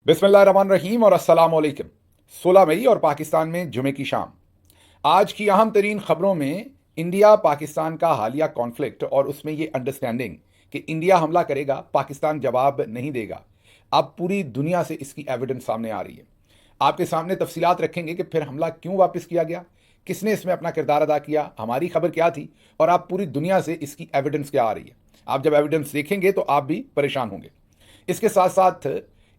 बिस्मिल्लाहिर्रहमानिर्रहीम और अस्सलाम वालेकुम। 16 मई और पाकिस्तान में जुमे की शाम। आज की अहम तरीन खबरों में इंडिया पाकिस्तान का हालिया कॉन्फ्लिक्ट और उसमें ये अंडरस्टैंडिंग कि इंडिया हमला करेगा, पाकिस्तान जवाब नहीं देगा। अब पूरी दुनिया से इसकी एविडेंस सामने आ रही है। आपके सामने तफसीलात रखेंगे कि फिर हमला क्यों वापस किया गया, किसने इसमें अपना किरदार अदा किया, हमारी खबर क्या थी और आप पूरी दुनिया से इसकी एविडेंस क्या आ रही है। आप जब एविडेंस देखेंगे तो आप भी परेशान होंगे। इसके साथ साथ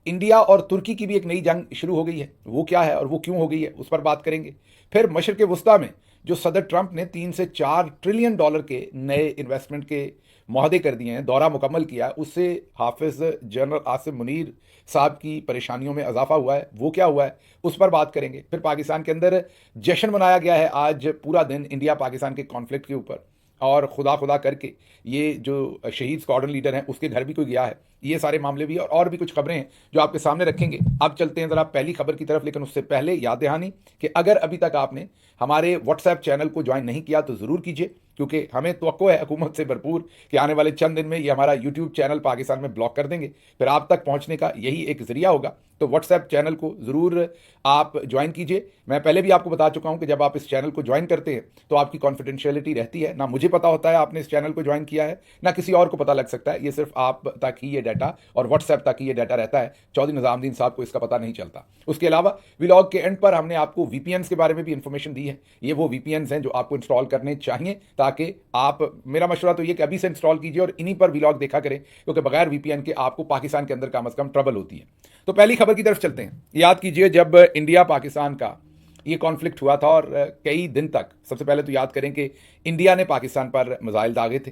इंडिया और तुर्की की भी एक नई जंग शुरू हो गई है। वो क्या है और वो क्यों हो गई है, उस पर बात करेंगे। फिर मशरक़ वुस्ता में जो सदर ट्रंप ने 3 से 4 ट्रिलियन डॉलर के नए इन्वेस्टमेंट के मुआहदे कर दिए हैं, दौरा मुकम्मल किया है, उससे हाफिज जनरल आसिम मुनीर साहब की परेशानियों में इजाफा हुआ है। वो क्या हुआ है, उस पर बात करेंगे। फिर पाकिस्तान के अंदर जश्न मनाया गया है आज पूरा दिन इंडिया पाकिस्तान के कॉन्फ्लिक्ट के ऊपर, और खुदा खुदा करके ये जो शहीद स्क्वाड्रन लीडर हैं उसके घर भी कोई गया है। ये सारे मामले भी और भी कुछ खबरें हैं जो आपके सामने रखेंगे। अब चलते हैं ज़रा पहली खबर की तरफ, लेकिन उससे पहले याद दहानी कि अगर अभी तक आपने हमारे व्हाट्सएप चैनल को ज्वाइन नहीं किया तो ज़रूर कीजिए, क्योंकि हमें तवक्को है हुकूमत से भरपूर कि आने वाले चंद दिन में ये हमारा यूट्यूब चैनल पाकिस्तान में ब्लॉक कर देंगे। फिर आप तक पहुंचने का यही एक ज़रिया होगा, तो व्हाट्सएप चैनल को ज़रूर आप ज्वाइन कीजिए। मैं पहले भी आपको बता चुका हूं कि जब आप इस चैनल को ज्वाइन करते हैं तो आपकी कॉन्फिडेंशियलिटी रहती है। ना मुझे पता होता है आपने इस चैनल को ज्वाइन किया है, ना किसी और को पता लग सकता है। ये सिर्फ आप तक ही ये डाटा और व्हाट्सएप तक ही ये डाटा रहता है। चौधरी निजामुद्दीन साहब को इसका पता नहीं चलता। उसके अलावा व्लॉग के एंड पर हमने आपको वीपीएन्स के बारे में भी इंफॉर्मेशन दी है। ये वो वीपीएन्स हैं जो आपको इंस्टॉल करने चाहिए, ताकि आप, मेरा मशवरा तो ये कि अभी से इंस्टॉल कीजिए और इन्हीं पर व्लॉग देखा करें, क्योंकि बगैर वीपीएन के आपको पाकिस्तान के अंदर कम से कम ट्रबल होती है। तो पहली खबर की तरफ चलते हैं। याद कीजिए जब इंडिया पाकिस्तान का ये कॉन्फ्लिक्ट हुआ था और कई दिन तक, सबसे पहले तो याद करें कि इंडिया ने पाकिस्तान पर मिसाइल दागे थे।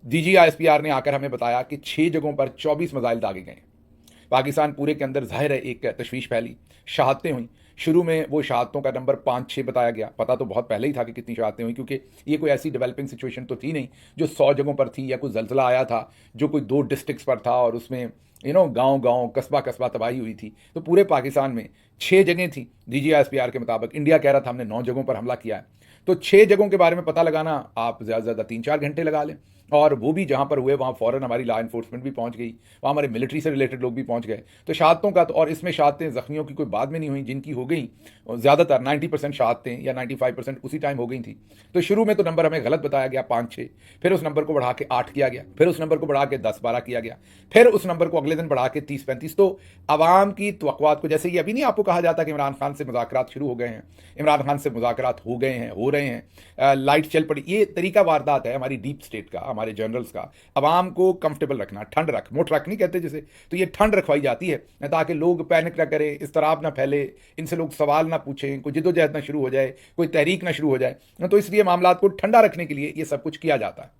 DGISPR ने आकर हमें बताया कि 6 जगहों पर 24 मिसाइल दागे गए। पाकिस्तान पूरे के अंदर जाहिर है एक तशवीश फैली, शहादतें हुई। शुरू में वो शहादतों का नंबर 5-6 बताया गया। पता तो बहुत पहले ही था कि कितनी शहादतें हुई, क्योंकि ये कोई ऐसी डेवलपिंग सिचुएशन तो थी नहीं जो 100 जगहों पर थी, या कोई जलजला आया था जो कोई 2 डिस्ट्रिक्ट्स पर था और उसमें गांव कस्बा कस्बा तबाही हुई थी। तो पूरे पाकिस्तान में 6 जगह थी। DGISPR के मुताबिक इंडिया कह रहा था हमने 9 जगहों पर हमला किया है। तो 6 जगहों के बारे में पता लगाना आप ज़्यादा से ज़्यादा 3-4 घंटे लगा लें, और वो भी जहाँ पर हुए वहाँ फ़ौरन हमारी लॉ इन्फोर्समेंट भी पहुँच गई, वहाँ हमारे मिलिट्री से रिलेटेड लोग भी पहुँच गए। तो शहादतों का तो, और इसमें शहादतें ज़ख्मियों की कोई बाद में नहीं हुई, जिनकी हो गई ज़्यादातर 90% शहादतें या 95% उसी टाइम हो गई थी। तो शुरू में तो नंबर हमें गलत बताया गया 5-6, फिर उस नंबर को बढ़ा के 8 किया गया, फिर उस नंबर को बढ़ा के 10-12 किया गया, फिर उस नंबर को अगले दिन बढ़ा के 30-35। तो अवाम की तवक्कुआत को, जैसे ये अभी नहीं आपको कहा जाता कि इमरान खान से मुज़ाकरात शुरू हो गए हैं, इमरान खान से मुज़ाकरात हो गए हैं, हो रहे हैं, लाइट चल पड़ी। ये तरीका वारदात है हमारी डीप स्टेट का, हमारे जनरल्स का, अवाम को कंफर्टेबल रखना, ठंड रख, मोट रख नहीं कहते जिसे, तो ये ठंड रखवाई जाती है ताकि लोग पैनिक ना करें, इस्तराब ना फैले, इनसे लोग सवाल ना पूछें, कोई जिद्दोजहद ना शुरू हो जाए, कोई तहरीक ना शुरू हो जाए। तो इसलिए मामलात को ठंडा रखने के लिए ये सब कुछ किया जाता है।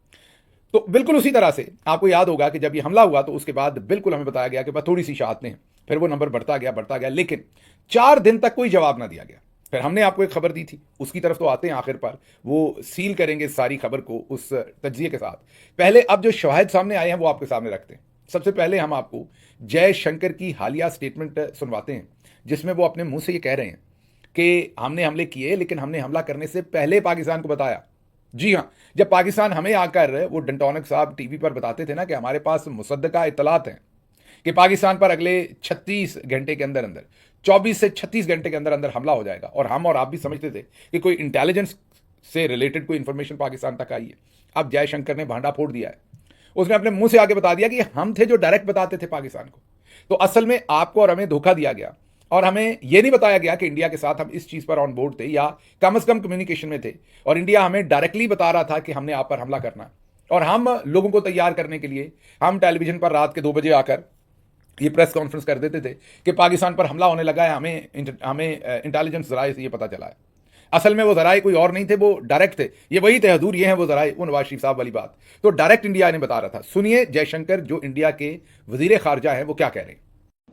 तो बिल्कुल उसी तरह से आपको याद होगा कि जब ये हमला हुआ तो उसके बाद बिल्कुल हमें बताया गया कि बस थोड़ी सी शहादतें हैं, फिर वो नंबर बढ़ता गया, लेकिन 4 दिन तक कोई जवाब ना दिया गया। फिर हमने आपको एक खबर दी थी, उसकी तरफ तो आते हैं आखिर पर, वो सील करेंगे सारी खबर को उस तज्जिए के साथ। पहले अब जो शवाहिद सामने आए हैं वो आपके सामने रखते हैं। सबसे पहले हम आपको जयशंकर की हालिया स्टेटमेंट सुनवाते हैं, जिसमें वो अपने मुंह से ये कह रहे हैं कि हमने हमले किए, लेकिन हमने हमला करने से पहले पाकिस्तान को बताया। जी हाँ, जब पाकिस्तान हमें आकर, वो डंटोनिक साहब टीवी पर बताते थे ना कि हमारे पास मुसद्दका इत्तलात हैं कि पाकिस्तान पर अगले 36 घंटे के अंदर अंदर, 24 से 36 घंटे के अंदर अंदर हमला हो जाएगा, और हम और आप भी समझते थे कि कोई इंटेलिजेंस से रिलेटेड कोई इंफॉर्मेशन पाकिस्तान तक आई है। अब जयशंकर ने भांडा फोड़ दिया है। उसने अपने मुंह से आगे बता दिया कि हम थे जो डायरेक्ट बताते थे पाकिस्तान को। तो असल में आपको और हमें धोखा दिया गया, और हमें यह नहीं बताया गया कि इंडिया के साथ हम इस चीज पर ऑन बोर्ड थे या कम से कम कम्युनिकेशन में थे, और इंडिया हमें डायरेक्टली बता रहा था कि हमने आप पर हमला करना। और हम लोगों को तैयार करने के लिए हम टेलीविजन पर रात के 2 बजे आकर ये प्रेस कॉन्फ्रेंस कर देते थे कि पाकिस्तान पर हमला होने लगा है, हमें इंटेलिजेंस जराए से ये पता चला है। असल में वो जराए कोई और नहीं थे, वो डायरेक्ट थे। ये वही थे, हजूर ये हैं वो जराए, वो नवाज शरीफ साहब वाली बात। तो डायरेक्ट इंडिया ने बता रहा था। सुनिए जयशंकर जो इंडिया के वजीर खारजा हैं वो क्या कह रहे हैं।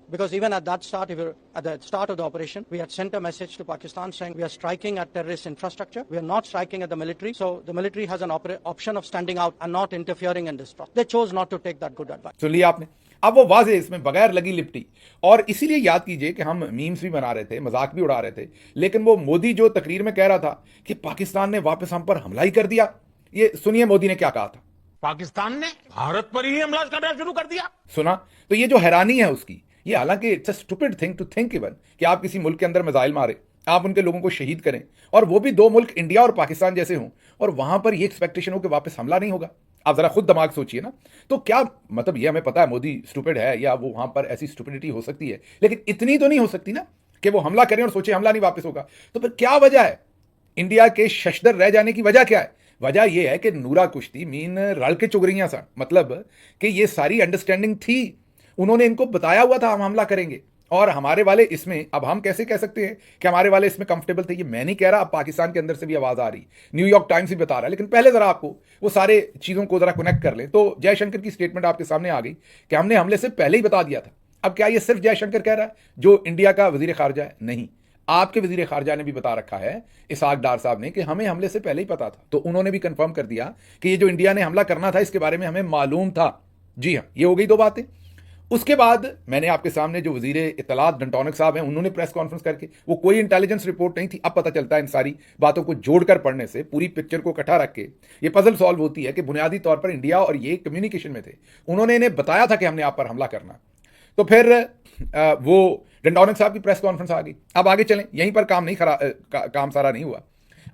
Because even at that start, at the start of the operation, we had sent a message to Pakistan saying we are striking at terrorist infrastructure. We are not striking at the military. So the military has an option of standing out and not interfering in this process. They chose not to take that good advice. सुन लिया आपने। अब वो वाजे इसमें बगैर लगी लिपटी, और इसीलिए याद कीजिए कि हम मीम्स भी बना रहे थे, मजाक भी उड़ा रहे थे, लेकिन वो मोदी जो तकरीर में कह रहा था कि पाकिस्तान ने वापस हम पर हमला ही कर दिया, ये सुनिए मोदी ने क्या कहा था। पाकिस्तान ने भारत पर ही हमला करना शुरू कर दिया। सुना? तो ये जो हैरानी है उसकी, ये हालांकि it's a stupid thing to think even कि आप किसी मुल्क के अंदर मिसाइल मारे, आप उनके लोगों को शहीद करें, और वो भी दो मुल्क इंडिया और पाकिस्तान जैसे हों, और वहां पर ये एक्सपेक्टेशन हो कि वापस हमला नहीं होगा। आप जरा खुद दिमाग सोचिए ना। तो क्या मतलब, ये हमें पता है मोदी स्टूपिड है या वो वहां पर ऐसी स्टूपिडिटी हो सकती है, लेकिन इतनी तो नहीं हो सकती ना कि वो हमला करें और सोचे हमला नहीं वापस होगा। तो फिर क्या वजह है इंडिया के शशदर रह जाने की? वजह क्या है? वजह यह है कि नूरा कुश्ती मीन रल के चुगरियां सन, मतलब कि ये सारी अंडरस्टैंडिंग थी, उन्होंने इनको बताया हुआ था हम हमला करेंगे, और हमारे वाले इसमें, अब हम कैसे कह सकते हैं कि हमारे वाले इसमें कंफर्टेबल थे? ये मैं नहीं कह रहा, अब पाकिस्तान के अंदर से भी आवाज आ रही, न्यूयॉर्क टाइम्स भी बता रहा है। लेकिन पहले जरा आपको वो सारे चीजों को जरा कनेक्ट कर ले। तो जयशंकर की स्टेटमेंट आपके सामने आ गई कि हमने हमले से पहले ही बता दिया था। अब क्या ये सिर्फ जयशंकर कह रहा है जो इंडिया का वजीर खारजा है? नहीं, आपके वजीर खारजा ने भी बता रखा है, इसहाक डार साहब ने, कि हमें हमले से पहले ही पता था। तो उन्होंने भी कंफर्म कर दिया कि ये जो इंडिया ने हमला करना था इसके बारे में हमें मालूम था। जी हाँ, ये हो गई दो बातें। उसके बाद मैंने आपके सामने जो वजीर इत्तलात डंटोनिक साहब हैं, उन्होंने प्रेस कॉन्फ्रेंस करके, वो कोई इंटेलिजेंस रिपोर्ट नहीं थी, अब पता चलता है इन सारी बातों को जोड़कर पढ़ने से, पूरी पिक्चर को इकट्ठा रख के ये पजल सॉल्व होती है कि बुनियादी तौर पर इंडिया और ये कम्युनिकेशन में थे। उन्होंने इन्हें बताया था कि हमने आप पर हमला करना। तो फिर वो डंटोनिक साहब की प्रेस कॉन्फ्रेंस आ गई। अब आगे चलें, यहीं पर काम नहीं काम सारा नहीं हुआ।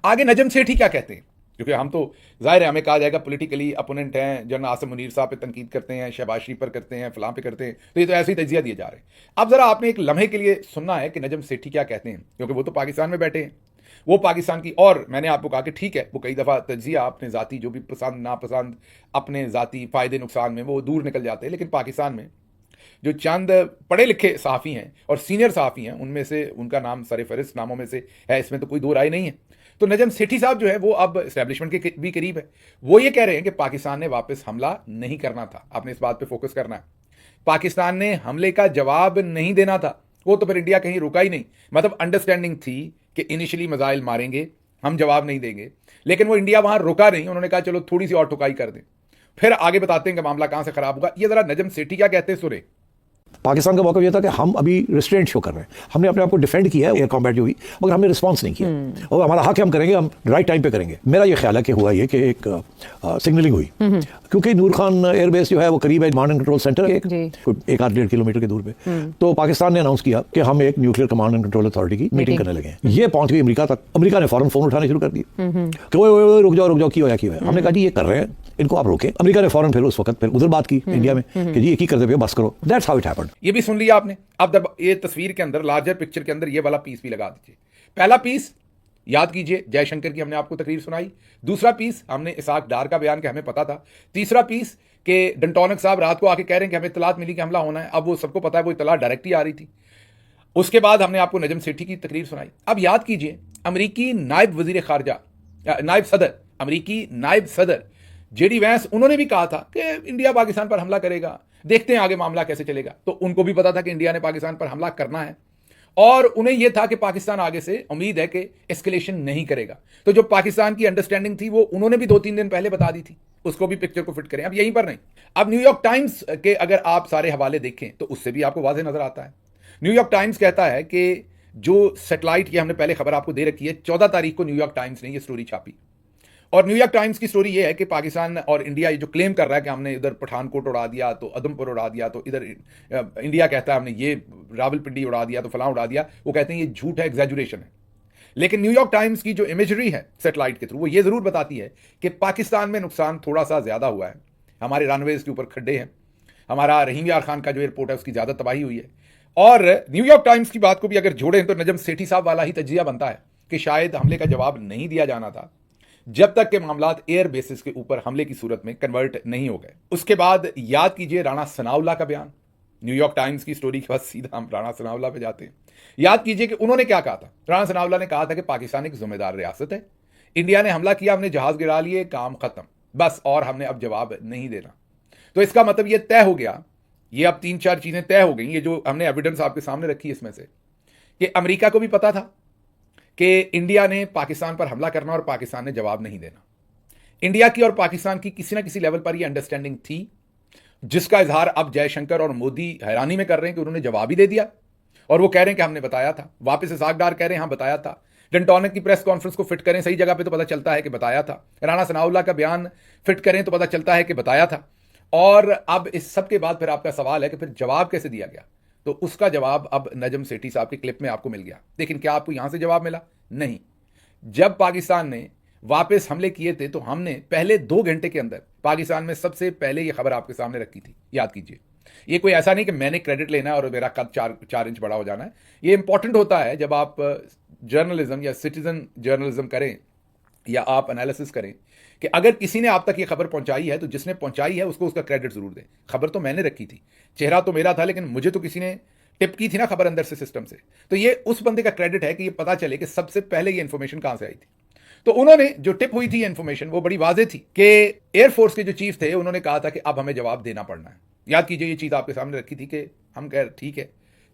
आगे नजम सेठी क्या कहते हैं, क्योंकि हम तो जाहिर है हमें कहा जाएगा पॉलिटिकली अपोनेंट हैं, जनरल आसिम मुनीर साहब पे तनकीद करते हैं, शहबाज शरीफ पर करते हैं, फलां पे करते हैं, तो ये तो ऐसे ही तजिया दिए जा रहे हैं। अब जरा आपने एक लम्हे के लिए सुनना है कि नजम सेठी क्या कहते हैं, क्योंकि वो तो पाकिस्तान में बैठे हैं, वो पाकिस्तान की, और मैंने आपको कहा कि ठीक है वो कई दफ़ा तजिया अपने ज़ाती जो भी पसंद नापसंद, अपने ज़ाती फ़ायदे नुकसान में वो दूर निकल जाते हैं, लेकिन पाकिस्तान में जो चंद पढ़े लिखे सहाफ़ी हैं और सीनियर सहाफ़ी हैं, उनमें से उनका नाम सरफहरिस्त नामों में से है, इसमें तो कोई दो राय नहीं है। तो नजम सेठी साहब जो है वो अब एस्टैब्लिशमेंट के भी करीब है। वो ये कह रहे हैं कि पाकिस्तान ने वापस हमला नहीं करना था, आपने इस बात पे फोकस करना है। पाकिस्तान ने हमले का जवाब नहीं देना था, वो तो फिर इंडिया कहीं रुका ही नहीं। मतलब अंडरस्टैंडिंग थी कि इनिशियली मिसाइल मारेंगे, हम जवाब नहीं देंगे, लेकिन वो इंडिया वहां रुका नहीं, उन्होंने कहा चलो थोड़ी सी और ठुकाई कर दें, फिर आगे बताते हैं कि मामला कहां से खराब होगा। ये जरा नजम सेठी क्या कहते हैं सुने। पाकिस्तान का मौका ये था कि हम अभी रिस्ट्रेंट शो कर रहे हैं, हमने अपने आप को डिफेंड किया है एयर कॉम्बैट जो हुई, मगर हमने रिस्पांस नहीं किया, और हमारा हक है, हम करेंगे, हम राइट टाइम पे करेंगे। मेरा ये ख्याल है कि हुआ ये कि एक सिग्नलिंग हुई, क्योंकि नूर खान एयरबेस जो है वो करीब है कमांड एंड कंट्रोल सेंटर, एक आध 1.5 किलोमीटर के दूर पे। तो पाकिस्तान ने अनाउंस किया कि हम एक nuclear command and control authority की मीटिंग करने लगे हैं। ये पहुंच गई अमेरिका तक। अमेरिका ने फौरन फोन उठाने शुरू कर दिए कि वो रुक जाओ क्यों है। हमने कहा जी ये कर रहे हैं, इनको आप रोके। अमेरिका ने फौरन फिर उस वक्त फिर उधर बात की इंडिया में कि जी एक ही करते हुए बस करो। That's how it happened. ये भी सुन लिया आपने। अब जब ये तस्वीर के अंदर, लार्जर पिक्चर के अंदर ये वाला पीस भी लगा दीजिए। पहला पीस याद कीजिए, जयशंकर की हमने आपको तकरीर सुनाई। दूसरा पीस हमने इसहाक डार का बयान कि हमें पता था। तीसरा पीस के डंटोनिक साहब रात को आके कह रहे हैं कि हमें इत्तलात मिली कि हमला होना है। अब वो सबको पता है, वो इत्तलात डायरेक्ट ही आ रही थी। उसके बाद हमने आपको नजम सेठी की तकरीर सुनाई। अब याद कीजिए, अमरीकी नायब वजीर खारजा, नायब सदर, अमरीकी नायब सदर जेडी वैंस, उन्होंने भी कहा था कि इंडिया पाकिस्तान पर हमला करेगा, देखते हैं आगे मामला कैसे चलेगा। तो उनको भी पता था कि इंडिया ने पाकिस्तान पर हमला करना है, और उन्हें यह था कि पाकिस्तान आगे से उम्मीद है कि एस्केलेशन नहीं करेगा। तो जो पाकिस्तान की अंडरस्टैंडिंग थी वो उन्होंने भी 2-3 दिन पहले बता दी थी, उसको भी पिक्चर को फिट करें। अब यहीं पर नहीं, अब न्यूयॉर्क टाइम्स के अगर आप सारे हवाले देखें तो उससे भी आपको वाज़ेह नजर आता है। न्यूयॉर्क टाइम्स कहता है कि जो सैटेलाइट, ये हमने पहले खबर आपको दे रखी है, 14 तारीख को न्यूयॉर्क टाइम्स ने ये स्टोरी छापी, और न्यूयॉर्क टाइम्स की स्टोरी ये है कि पाकिस्तान और इंडिया ये जो क्लेम कर रहा है कि हमने इधर पठानकोट उड़ा दिया, तो उधमपुर उड़ा दिया, तो इधर इंडिया कहता है हमने ये रावलपिंडी उड़ा दिया, तो फलां उड़ा दिया, वो कहते हैं ये झूठ है, एग्जैजुरेशन है। लेकिन न्यूयॉर्क टाइम्स की जो इमेजरी है सैटेलाइट के थ्रू, वो ये जरूर बताती है कि पाकिस्तान में नुकसान थोड़ा सा ज्यादा हुआ है। हमारे रनवेज के ऊपर खड्डे हैं, हमारा रहीम यार खान का जो एयरपोर्ट है उसकी ज्यादा तबाही हुई है। और न्यूयॉर्क टाइम्स की बात को भी अगर जोड़ें तो नजम सेठी साहब वाला ही तजिया बनता है कि शायद हमले का जवाब नहीं दिया जाना था जब तक के मामलात एयर बेसिस के ऊपर हमले की सूरत में कन्वर्ट नहीं हो गए। उसके बाद याद कीजिए राणा सनाउल्लाह का बयान। न्यूयॉर्क टाइम्स की स्टोरी के बाद सीधा हम राणा सनाउल्लाह पे जाते हैं। याद कीजिए कि उन्होंने क्या कहा था। राणा सनाउल्लाह ने कहा था कि पाकिस्तान एक जिम्मेदार रियासत है, इंडिया ने हमला किया, हमने जहाज गिरा लिए, काम खत्म, बस, और हमने अब जवाब नहीं देना। तो इसका मतलब यह तय हो गया, ये अब 3-4 चीजें तय हो गई, ये जो हमने एविडेंस आपके सामने रखी इसमें से, कि अमेरिका को भी पता था कि इंडिया ने पाकिस्तान पर हमला करना और पाकिस्तान ने जवाब नहीं देना। इंडिया की और पाकिस्तान की किसी ना किसी लेवल पर यह अंडरस्टैंडिंग थी, जिसका इजहार अब जयशंकर और मोदी हैरानी में कर रहे हैं कि उन्होंने जवाब ही दे दिया, और वो कह रहे हैं कि हमने बताया था। वापस इसहाक डार कह रहे हैं हाँ बताया था। डंटोनिक की प्रेस कॉन्फ्रेंस को फिट करें सही जगह पे तो पता चलता है कि बताया था। राणा सनाउल्लाह का बयान फिट करें तो पता चलता है कि बताया था। और अब इस सब के बाद फिर आपका सवाल है कि फिर जवाब कैसे दिया गया। तो उसका जवाब अब नजम सेठी साहब के क्लिप में आपको मिल गया। लेकिन क्या आपको यहां से जवाब मिला? नहीं। जब पाकिस्तान ने वापस हमले किए थे तो हमने पहले 2 घंटे के अंदर पाकिस्तान में सबसे पहले ये खबर आपके सामने रखी थी, याद कीजिए। ये कोई ऐसा नहीं कि मैंने क्रेडिट लेना है और मेरा कद 4 इंच बड़ा हो जाना है। ये इंपॉर्टेंट होता है जब आप जर्नलिज्म या सिटीजन जर्नलिज्म करें या आप एनालिसिस करें कि अगर किसी ने आप तक ये खबर पहुंचाई है तो जिसने पहुंचाई है उसको उसका क्रेडिट जरूर दें। खबर तो मैंने रखी थी, चेहरा तो मेरा था, लेकिन मुझे तो किसी ने टिप की थी ना खबर अंदर से, सिस्टम से। तो ये उस बंदे का क्रेडिट है कि ये पता चले कि सबसे पहले ये इंफॉर्मेशन कहां से आई थी। तो उन्होंने जो टिप हुई थी इंफॉर्मेशन वो बड़ी वाजे थी कि एयरफोर्स के जो चीफ थे उन्होंने कहा था कि अब हमें जवाब देना पड़ना है। याद कीजिए ये चीज आपके सामने रखी थी कि हम कह ठीक है।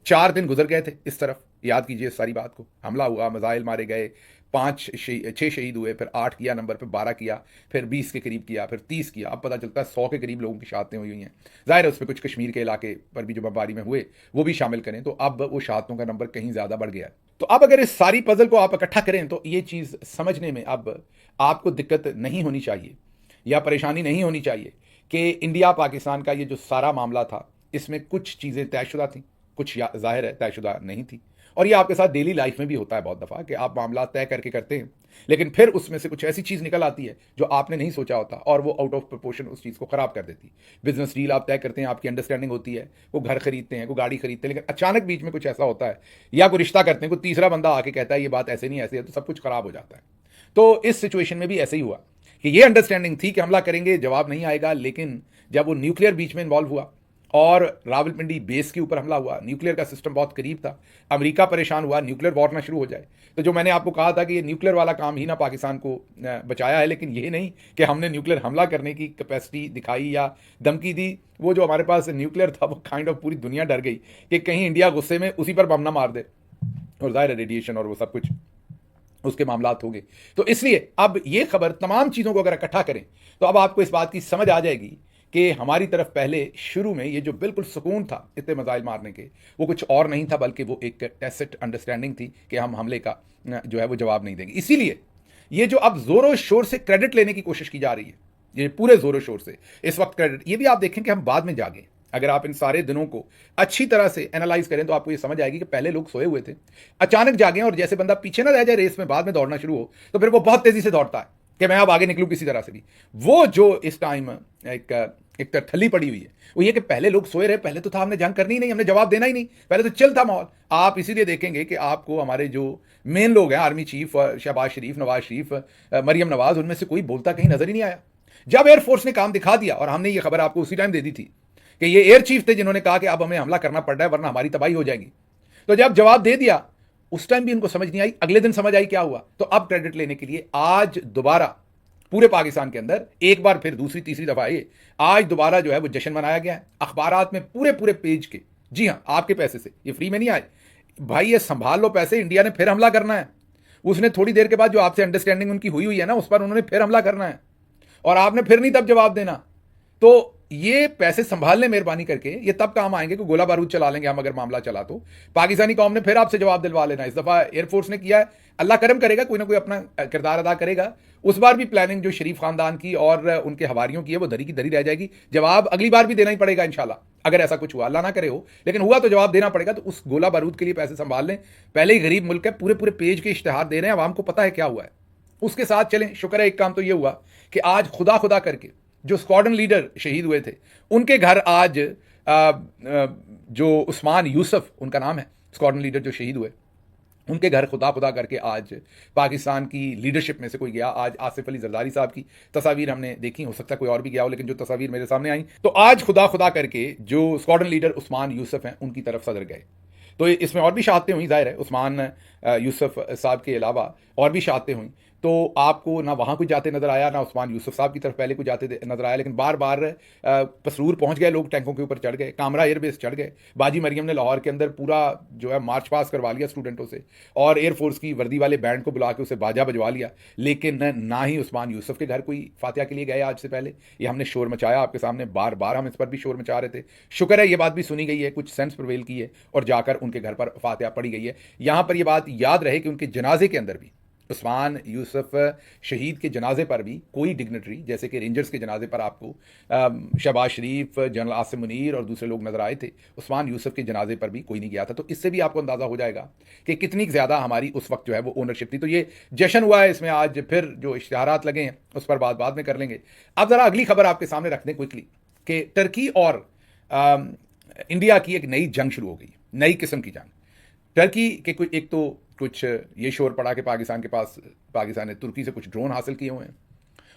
4 दिन गुजर गए थे इस तरफ, याद कीजिए सारी बात को। हमला हुआ, मिसाइल मारे गए, 6 शहीद हुए, फिर 8 किया नंबर पे, 12 किया, फिर 20 के करीब किया, फिर 30 किया। अब पता चलता है 100 के करीब लोगों की शहादतें हुई हैं। जाहिर है उसमें कुछ कश्मीर के इलाके पर भी जो बमबारी में हुए वो भी शामिल करें तो अब वो शहादतों का नंबर कहीं ज़्यादा बढ़ गया है। तो अब अगर इस सारी पजल को आप इकट्ठा करें तो ये चीज़ समझने में अब आपको दिक्कत नहीं होनी चाहिए या परेशानी नहीं होनी चाहिए कि इंडिया पाकिस्तान का ये जो सारा मामला था इसमें कुछ चीज़ें तयशुदा थी, कुछ जाहिर है तयशुदा नहीं थी। और ये आपके साथ डेली लाइफ में भी होता है बहुत दफ़ा कि आप मामला तय करके करते हैं लेकिन फिर उसमें से कुछ ऐसी चीज़ निकल आती है जो आपने नहीं सोचा होता और वो आउट ऑफ प्रोपोर्शन उस चीज़ को ख़राब कर देती है। बिजनेस डील आप तय करते हैं, आपकी अंडरस्टैंडिंग होती है, वो घर खरीदते हैं, वो गाड़ी खरीदते हैं, लेकिन अचानक बीच में कुछ ऐसा होता है या कोई रिश्ता करते हैं, कोई तीसरा बंदा आके कहता है ये बात ऐसे नहीं ऐसे है, तो सब कुछ ख़राब हो जाता है। तो इस सिचुएशन में भी ऐसे ही हुआ कि ये अंडरस्टैंडिंग थी कि हमला करेंगे, जवाब नहीं आएगा, लेकिन जब वो न्यूक्लियर बीच में इन्वॉल्व हुआ और रावलपिंडी बेस के ऊपर हमला हुआ, न्यूक्लियर का सिस्टम बहुत करीब था, अमेरिका परेशान हुआ, न्यूक्लियर वॉर ना शुरू हो जाए। तो जो मैंने आपको कहा था कि ये न्यूक्लियर वाला काम ही ना पाकिस्तान को बचाया है, लेकिन ये नहीं कि हमने न्यूक्लियर हमला करने की कैपेसिटी दिखाई या धमकी दी। वो जो हमारे पास न्यूक्लियर था वो काइंड ऑफ पूरी दुनिया डर गई कि कहीं इंडिया गुस्से में उसी पर बम ना मार दे, और जाहिर है रेडिएशन और वो सब कुछ उसके मामलात होंगे। तो इसलिए अब ये खबर तमाम चीज़ों को अगर इकट्ठा करें तो अब आपको इस बात की समझ आ जाएगी कि हमारी तरफ पहले शुरू में ये जो बिल्कुल सुकून था इतने मिसाइल मारने के, वो कुछ और नहीं था बल्कि वो एक टैसिट अंडरस्टैंडिंग थी कि हम हमले का जो है वो जवाब नहीं देंगे। इसीलिए ये जो अब जोरों शोर से क्रेडिट लेने की कोशिश की जा रही है, ये पूरे जोरों शोर से इस वक्त क्रेडिट, ये भी आप देखें कि हम बाद में जागे। अगर आप इन सारे दिनों को अच्छी तरह से एनालाइज करें तो आपको ये समझ आएगी कि पहले लोग सोए हुए थे, अचानक जागे, और जैसे बंदा पीछे ना रह जाए रेस में, बाद में दौड़ना शुरू हो तो फिर वो बहुत तेजी से दौड़ता है कि मैं अब आगे निकलूं किसी तरह से भी। वो जो इस टाइम एक थली पड़ी हुई है वो ये कि पहले लोग सोए रहे, पहले तो था हमने जंग करनी ही नहीं, हमने जवाब देना ही नहीं, पहले तो चिल था माहौल। आप इसीलिए देखेंगे कि आपको हमारे जो मेन लोग हैं, आर्मी चीफ शहबाज शरीफ, नवाज शरीफ, मरियम नवाज, उनमें से कोई बोलता कहीं नजर ही नहीं आया। जब एयरफोर्स ने काम दिखा दिया, और हमने ये खबर आपको उसी टाइम दे दी थी कि ये एयर चीफ थे जिन्होंने कहा कि अब हमें हमला करना पड़ रहा है वरना हमारी तबाही हो जाएगी, तो जब जवाब दे दिया उस टाइम भी इनको समझ नहीं आई, अगले दिन समझ आई क्या हुआ। तो अब क्रेडिट लेने के लिए आज दोबारा पूरे पाकिस्तान के अंदर एक बार फिर दूसरी तीसरी दफा ये आज दोबारा जो है वो जश्न मनाया गया है। अखबारात में पूरे पूरे पेज के, जी हाँ आपके पैसे से, ये फ्री में नहीं आए भाई, ये संभाल लो पैसे, इंडिया ने फिर हमला करना है। उसने थोड़ी देर के बाद जो आपसे अंडरस्टैंडिंग उनकी हुई है ना, उस पर उन्होंने फिर हमला करना है और आपने फिर नहीं तब जवाब देना। तो ये पैसे संभाल लें मेहरबानी करके, ये तब काम आएंगे कि गोला बारूद चला लेंगे हम अगर मामला चला तो। पाकिस्तानी कौम ने फिर आपसे जवाब दिलवा लेना। इस दफा एयरफोर्स ने किया है, अल्लाह करम करेगा, कोई ना कोई अपना किरदार अदा करेगा। उस बार भी प्लानिंग जो शरीफ खानदान की और उनके हवारियों की है वो दरी की दरी रह जाएगी। जवाब अगली बार भी देना ही पड़ेगा इंशाल्लाह, अगर ऐसा कुछ हुआ, अल्लाह ना करे हो, लेकिन हुआ तो जवाब देना पड़ेगा। तो उस गोला बारूद के लिए पैसे संभाल लें। पहले ही गरीब मुल्क है, पूरे पूरे पेज के इश्तेहार दे रहे हैं, आवाम को पता है क्या हुआ है, उसके साथ चलें। शुक्र है एक काम तो ये हुआ कि आज खुदा खुदा करके जो स्क्वाड्रन लीडर शहीद हुए थे उनके घर आज जो उस्मान यूसुफ उनका नाम है, स्क्वाड्रन लीडर जो शहीद हुए, उनके घर खुदा खुदा करके आज पाकिस्तान की लीडरशिप में से कोई गया। आज आसिफ अली जरदारी साहब की तस्वीर हमने देखी, हो सकता है कोई और भी गया हो, लेकिन जो तस्वीर मेरे सामने आई तो आज खुदा खुदा करके जो स्क्वाड्रन लीडर उस्मान यूसुफ हैं उनकी तरफ सदर गए। तो इसमें और भी शहादतें हुई, जाहिर है उस्मान यूसुफ साहब के अलावा और भी शहादतें हुई। तो आपको ना वहाँ कुछ जाते नजर आया, ना उस्मान यूसुफ साहब की तरफ पहले कुछ जाते नजर आया, लेकिन बार बार पसरूर पहुँच गए लोग, टैंकों के ऊपर चढ़ गए, कामरा एयरबेस चढ़ गए। बाजी मरियम ने लाहौर के अंदर पूरा जो है मार्च पास करवा लिया स्टूडेंटों से, और एयरफोर्स की वर्दी वाले बैंड को बुला के उसे बाजा बजवा लिया। लेकिन ना ही उस्मान यूसुफ के घर कोई फातिहा के लिए गए आज से पहले। ये हमने शोर मचाया आपके सामने, बार बार हम इस पर भी शोर मचा रहे थे। शुक्र है ये बात भी सुनी गई है, कुछ सेंस प्रिवेल की है और जाकर उनके घर पर फातिहा पड़ी गई है। यहाँ पर यह बात याद रहे कि उनके जनाजे के अंदर भी उस्मान यूसुफ शहीद के जनाजे पर भी कोई डिग्नेटरी, जैसे कि रेंजर्स के जनाजे पर आपको शहबाज शरीफ, जनरल आसिम मुनीर और दूसरे लोग नजर आए थे, उस्मान यूसुफ के जनाजे पर भी कोई नहीं गया था। तो इससे भी आपको अंदाज़ा हो जाएगा कि कितनी ज़्यादा हमारी उस वक्त जो है वो ओनरशिप थी। तो ये जश्न हुआ है, इसमें आज फिर जो इश्तिहारात लगे हैं उस पर बाद में कर लेंगे। अब ज़रा अगली खबर आपके सामने रख दें क्विकली कि टर्की और इंडिया की एक नई जंग शुरू हो गई, नई किस्म की जंग। टर्की के कुछ ये शोर पड़ा कि पाकिस्तान ने तुर्की से कुछ ड्रोन हासिल किए हुए हैं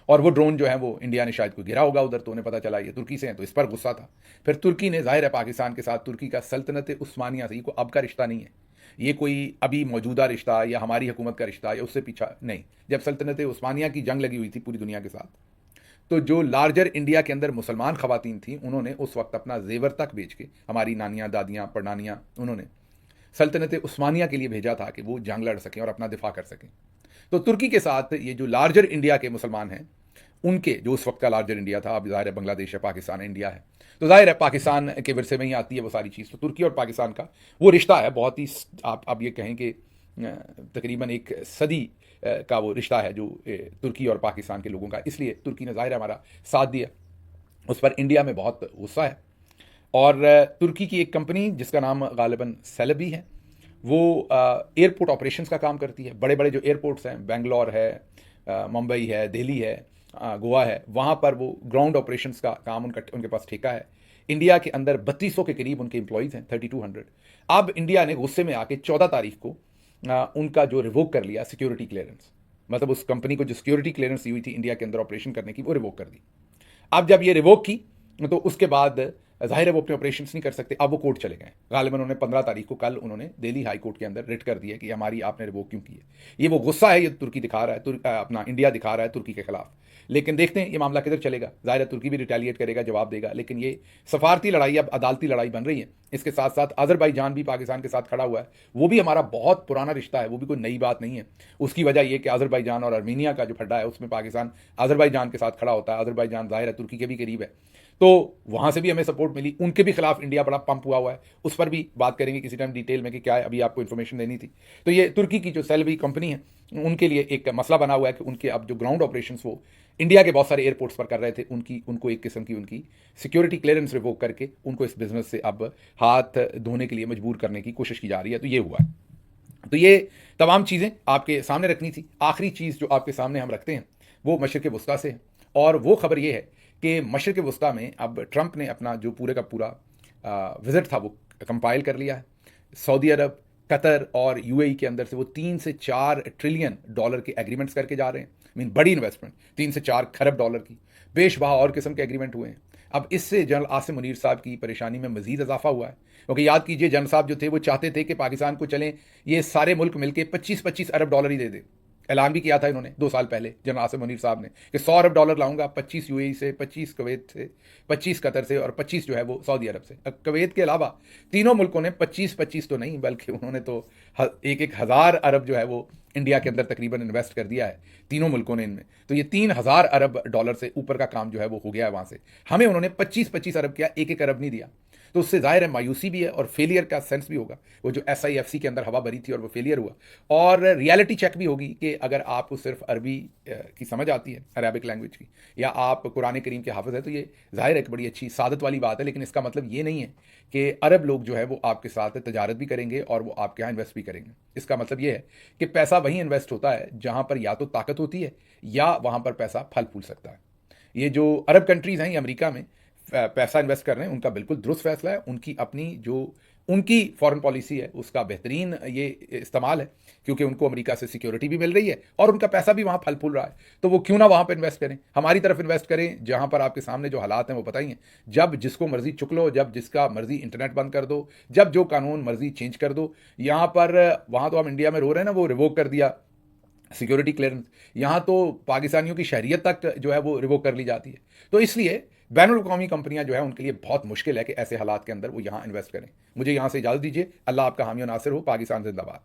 और वो ड्रोन जो है वो इंडिया ने शायद कोई गिरा होगा उधर, तो उन्हें पता चला ये तुर्की से हैं, तो इस पर गुस्सा था। फिर तुर्की ने, जाहिर है पाकिस्तान के साथ तुर्की का सल्तनत उस्मानिया से, ये कोई अब का रिश्ता नहीं है, ये कोई अभी मौजूदा रिश्ता या हमारी हुकूमत का रिश्ता या उससे पीछा नहीं। जब सल्तनत उस्मानिया की जंग लगी हुई थी पूरी दुनिया के साथ, तो जो लार्जर इंडिया के अंदर मुसलमान खवातीन थी, उन्होंने उस वक्त अपना जेवर तक बेच के, हमारी नानियाँ, दादियाँ, परनानियाँ, उन्होंने सल्तनत उस्मानिया के लिए भेजा था कि वो जंग लड़ सकें और अपना दिफा कर सकें। तो तुर्की के साथ ये जो लार्जर इंडिया के मुसलमान हैं, उनके, जो उस वक्त का लार्जर इंडिया था, अब जाहिर है बांग्लादेश है, पाकिस्तान है, इंडिया है, तो जाहिर है पाकिस्तान के विरसे में ही आती है वो सारी चीज़। तो तुर्की और पाकिस्तान का वो रिश्ता है बहुत ही, आप ये कहें कि तकरीबन एक सदी का वो रिश्ता है जो तुर्की और पाकिस्तान के लोगों का। इसलिए तुर्की ने जाहिर है हमारा साथ दिया, उस पर इंडिया में बहुत गुस्सा है। और तुर्की की एक कंपनी जिसका नाम गालिबन सेलेबी है, वो एयरपोर्ट ऑपरेशंस का काम करती है। बड़े बड़े जो एयरपोर्ट्स हैं, बेंगलोर है, मुंबई है, दिल्ली है, गोवा है, वहाँ पर वो ग्राउंड ऑपरेशंस का काम उनके पास ठेका है। इंडिया के अंदर 3200 के करीब उनके एम्प्लॉयज़ हैं, 3200। अब इंडिया ने गुस्से में आके 14 तारीख को उनका जो रिवोक कर लिया सिक्योरिटी क्लियरेंस, मतलब उस कंपनी को जो सिक्योरिटी क्लियरेंस दी हुई थी इंडिया के अंदर ऑपरेशन करने की, वो रिवोक कर दी। अब जब ये रिवोक की तो उसके बाद जाहिर है वो अपने ऑपरेशंस नहीं कर सकते। अब वो कोर्ट चले गए, गालिबन उन्होंने 15 तारीख को, कल उन्होंने दिल्ली हाई कोर्ट के अंदर रिट कर दिया कि हमारी आपने रिवोक क्यों की है। ये वो गुस्सा है, ये तुर्की दिखा रहा है, अपना इंडिया दिखा रहा है तुर्की के खिलाफ। लेकिन देखते हैं ये मामला किधर चलेगा। जाहिर है तुर्की भी रिटेलिएट करेगा, जवाब देगा, लेकिन ये सफारती लड़ाई अब अदालती लड़ाई बन रही है। इसके साथ साथ अजरबैजान भी पाकिस्तान के साथ खड़ा हुआ है, वो भी हमारा बहुत पुराना रिश्ता है, वो भी कोई नई बात नहीं है। उसकी वजह यह कि अजरबैजान और आर्मीनिया का जो फड्डा है उसमें पाकिस्तान अजरबैजान के साथ खड़ा होता है। अजरबैजान जाहिर है तुर्की के भी करीब है, तो वहाँ से भी हमें सपोर्ट मिली। उनके भी खिलाफ इंडिया बड़ा पंप हुआ है, उस पर भी बात करेंगे किसी टाइम डिटेल में कि क्या है, अभी आपको इन्फॉर्मेशन देनी थी। तो ये तुर्की की जो सेलेबी कंपनी है, उनके लिए एक मसला बना हुआ है कि उनके अब जो ग्राउंड ऑपरेशंस वो इंडिया के बहुत सारे एयरपोर्ट्स पर कर रहे थे, उनको एक किस्म की उनकी सिक्योरिटी क्लियरेंस रिवोक करके उनको इस बिजनेस से अब हाथ धोने के लिए मजबूर करने की कोशिश की जा रही है। तो ये हुआ है। तो ये तमाम चीज़ें आपके सामने रखनी थी। आखिरी चीज़ जो आपके सामने हम रखते हैं वो मशरिक़ वस्ता से है, और वो खबर ये है कि मशरिक़ वस्ता में अब ट्रंप ने अपना जो पूरे का पूरा विज़िट था वो कंपाइल कर लिया है। सऊदी अरब, कतर और यूएई के अंदर से वो 3 से 4 ट्रिलियन डॉलर के एग्रीमेंट्स करके जा रहे हैं। मीन बड़ी इन्वेस्टमेंट, 3 से 4 खरब डॉलर की बेशबहा और किस्म के एग्रीमेंट हुए हैं। अब इससे जनरल आसिम मुनीर साहब की परेशानी में मजीद इजाफा हुआ है, क्योंकि याद कीजिए जनरल साहब जो थे वो चाहते थे कि पाकिस्तान को चलें ये सारे मुल्क मिलकर 25-25 अरब डॉलर ही दे दे। ऐलान भी किया था इन्होंने 2 साल पहले जनरल आसिम मुनीर साहब ने कि 100 अरब डॉलर लाऊंगा, 25 यूएई से, 25 कुवैत से, 25 कतर से और 25 जो है वो सऊदी अरब से। कुवैत के अलावा तीनों मुल्कों ने 25-25 तो नहीं बल्कि उन्होंने तो 1-1 हज़ार अरब जो है वो इंडिया के अंदर तकरीबन इन्वेस्ट कर दिया है तीनों मुल्कों ने इनमें। तो ये 3000 अरब डॉलर से ऊपर का काम जो है वो हो गया है वहाँ से। हमें उन्होंने 25-25 अरब किया, 1-1 अरब नहीं दिया। तो उससे जाहिर है मायूसी भी है और फेलियर का सेंस भी होगा। वो जो SIFC के अंदर हवा भरी थी और वो फेलियर हुआ, और रियलिटी चेक भी होगी कि अगर आपको सिर्फ अरबी की समझ आती है, अरबिक लैंग्वेज की, या आप कुरान करीम के हाफिज़ है, तो ये जाहिर है एक बड़ी अच्छी सादत वाली बात है। लेकिन इसका मतलब ये नहीं है कि अरब लोग जो है वो आपके साथ तजारत भी करेंगे और वो आपके यहाँ इन्वेस्ट भी करेंगे। इसका मतलब ये है कि पैसा वहीं इन्वेस्ट होता है जहाँ पर या तो ताकत होती है या वहाँ पर पैसा फल फूल सकता है। ये जो अरब कंट्रीज़ हैं, ये अमेरिका में पैसा इन्वेस्ट कर रहे हैं, उनका बिल्कुल दुरुस्त फैसला है। उनकी अपनी जो उनकी फॉरेन पॉलिसी है उसका बेहतरीन ये इस्तेमाल है, क्योंकि उनको अमेरिका से सिक्योरिटी भी मिल रही है और उनका पैसा भी वहाँ फल फूल रहा है। तो वो क्यों ना वहाँ पर इन्वेस्ट करें, हमारी तरफ इन्वेस्ट करें, जहाँ पर आपके सामने जो हालात हैं वो पता ही हैं। जब जिसको मर्जी चुक लो, जब जिसका मर्जी इंटरनेट बंद कर दो, जब जो कानून मर्जी चेंज कर दो। यहाँ पर वहाँ तो हम इंडिया में रो रहे हैं ना, वो रिवोक कर दिया सिक्योरिटी क्लियरेंस, यहाँ तो पाकिस्तानियों की शहरियत तक जो है वो रिवोक कर ली जाती है। तो इसलिए बैनुल-अक़वामी कंपनियां जो है उनके लिए बहुत मुश्किल है कि ऐसे हालात के अंदर वो यहाँ इन्वेस्ट करें। मुझे यहाँ से इजाज़त दीजिए। अल्लाह आपका हामी और नासिर हो। पाकिस्तान जिंदाबाद।